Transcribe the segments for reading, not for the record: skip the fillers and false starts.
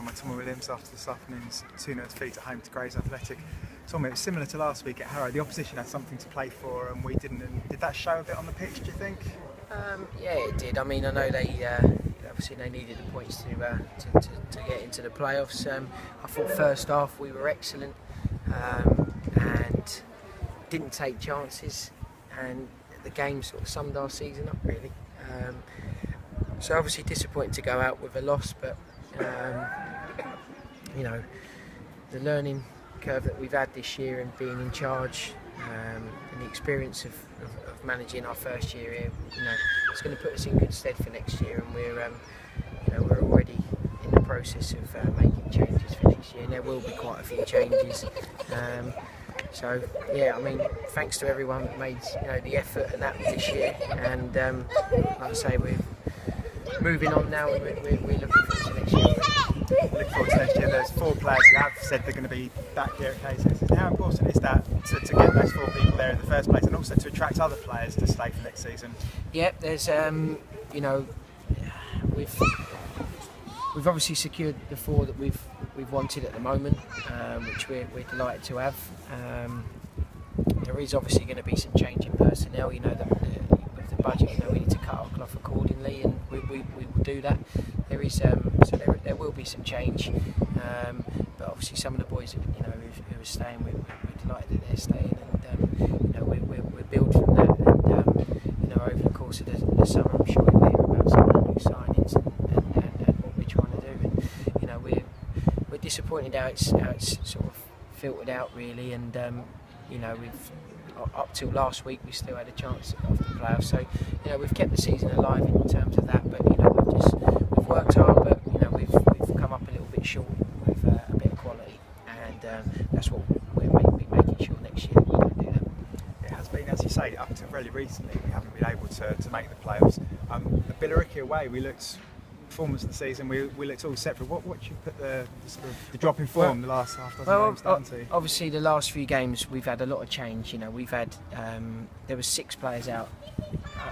by Tommy Williams after this afternoon's 2-0 defeat at home to Grays Athletic. Tommy, it was similar to last week at Harrow. The opposition had something to play for and we didn't. And did that show a bit on the pitch, do you think? Yeah, it did. I mean, I know they obviously they needed the points to get into the playoffs. I thought first half we were excellent and didn't take chances, and the game sort of summed our season up really. So obviously disappointing to go out with a loss, but you know, the learning curve that we've had this year and being in charge and the experience of managing our first year here, you know, it's going to put us in good stead for next year, and we're already in the process of making changes for next year, and there will be quite a few changes. So yeah, I mean, thanks to everyone that made the effort and that this year, and like I say, we're moving on now, and we're looking forward to next year. Looking forward to next year. There's 4 players who have said they're going to be back here at KCS. How important is that to get those 4 people there in the first place, and also to attract other players to stay for next season? Yeah, there's we've obviously secured the 4 that we've wanted at the moment, which we're delighted to have. There is obviously going to be some change in personnel. You know, with the budget, we need to cut our cloth accordingly, and we will do that. There is there will be some change, but obviously some of the boys who are staying, we're delighted that they're staying, and we build from that. And over the course of the summer, I'm sure you'll hear about some of the new signings and what we're trying to do. And we're disappointed how it's sort of filtered out really, and we've up till last week we still had a chance of the playoffs. So we've kept the season alive in terms of that, but we've worked hard, but we've come up a little bit short with a bit of quality, and that's what we're making sure next year that we don't do that. It has been, as you say, up to very recently we haven't been able to make the playoffs. At Billericay away, we looked performance of the season. We looked all separate. What do you put the drop in form the last half dozen games down to? Obviously, the last few games we've had a lot of change. We've had there were 6 players out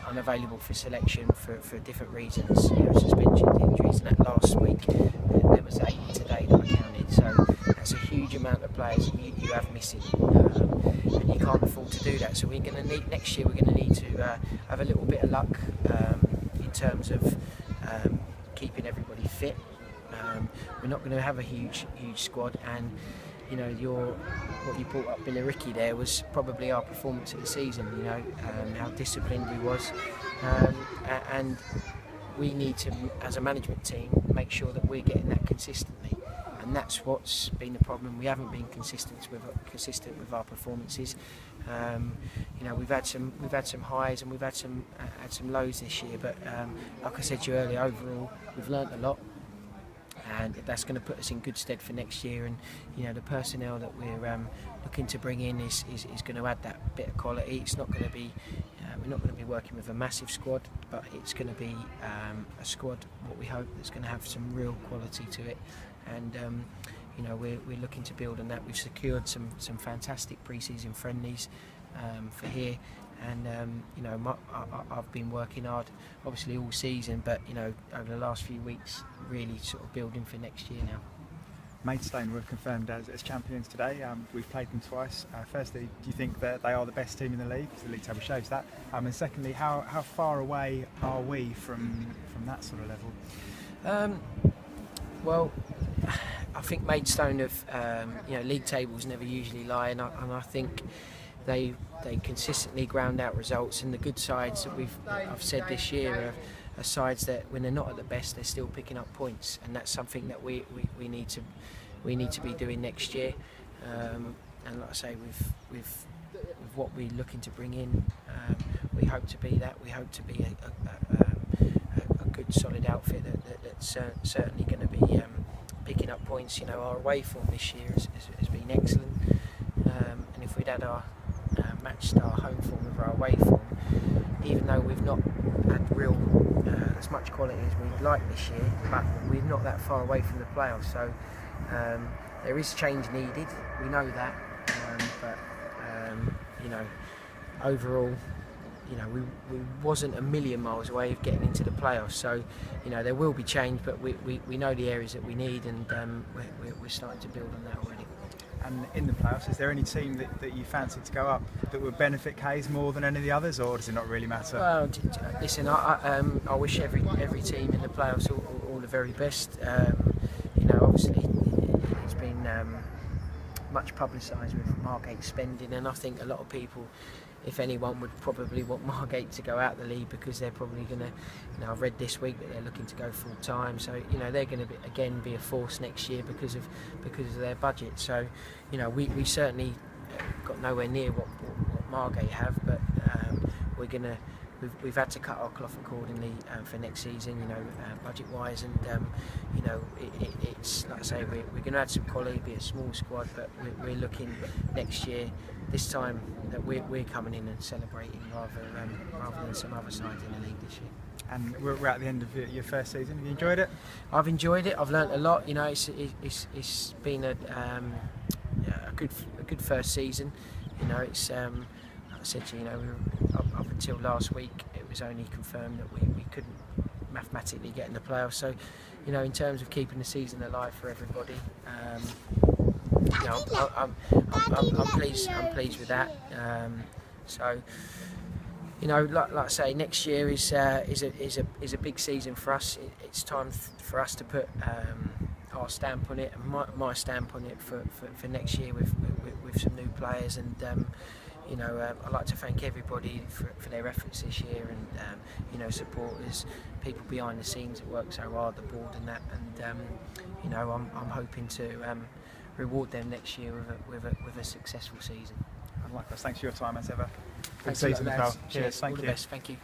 unavailable for selection for different reasons, suspensions, injuries, and that last week there was 8 today that I counted. So that's a huge amount of players you have missing, and you can't afford to do that. So we're going to need next year. We're going to need to have a little bit of luck in terms of keeping everybody fit. We're not going to have a huge squad, and what you brought up Billericay there was probably our performance of the season. How disciplined we was, and we need to, as a management team, make sure that we're getting that consistently, and that's what's been the problem. We haven't been consistent with our performances. We've had some highs and we've had some lows this year, but like I said to you earlier, overall we've learnt a lot, and that's going to put us in good stead for next year. And the personnel that we're looking to bring in is going to add that bit of quality. It's not going to be we're not going to be working with a massive squad, but it's going to be a squad, what we hope, that's going to have some real quality to it. And we're looking to build on that. We've secured some fantastic pre-season friendlies for here, and I've been working hard obviously all season, but over the last few weeks really sort of building for next year now. Maidstone were confirmed as champions today. We've played them twice. Firstly, do you think that they are the best team in the league? The league table shows that. And secondly, how far away are we from that sort of level? Well, I think Maidstone have, league tables never usually lie, and I think they consistently ground out results. And the good sides that I've said this year are sides that, when they're not at the best, they're still picking up points, and that's something that we need to be doing next year. And like I say, with what we're looking to bring in, we hope to be that. We hope to be a good solid outfit that's certainly going to be picking up points. Our away form this year has been excellent, and if we'd had matched our home form with our away form, even though we've not had real as much quality as we'd like this year, but we're not that far away from the playoffs. So there is change needed. We know that, but overall, you know, we wasn't a million miles away of getting into the playoffs. So, you know, there will be change, but we know the areas that we need, and we're starting to build on that already. And in the playoffs, is there any team that you fancy to go up that would benefit K's more than any of the others, or does it not really matter? Well, listen, I wish every team in the playoffs all the very best. You know, obviously it's been much publicised with Margate spending, and I think a lot of people, if anyone, would probably want Margate to go out of the league, because they're probably going to, you know, I've read this week that they're looking to go full time. So, you know, they're going to again be a force next year because of their budget. So, you know, we certainly got nowhere near what Margate have, but we're going to. We've had to cut our cloth accordingly for next season, you know, budget wise, and you know, it's like I say, we're going to add some quality, be a small squad, but we're looking next year, this time, that we're coming in and celebrating rather than some other sides in the league this year. And we're at the end of your first season. Have you enjoyed it? I've enjoyed it. I've learnt a lot. You know, it's been a good first season. You know, it's like I said to you, you know, up until last week, it was only confirmed that we couldn't mathematically get in the playoffs. So, you know, in terms of keeping the season alive for everybody, you know, I'm pleased with that. So, you know, like I say, next year is a big season for us. It's time for us to put our stamp on it, and my stamp on it for next year with some new players. And you know, I'd like to thank everybody for their efforts this year, and you know, supporters, people behind the scenes that work so hard, the board and that. And you know, I'm hoping to reward them next year with a successful season. Likewise, thanks for your time as ever. Thanks Good season a lot, as well. lads. Cheers, thank All you. the best. Thank you.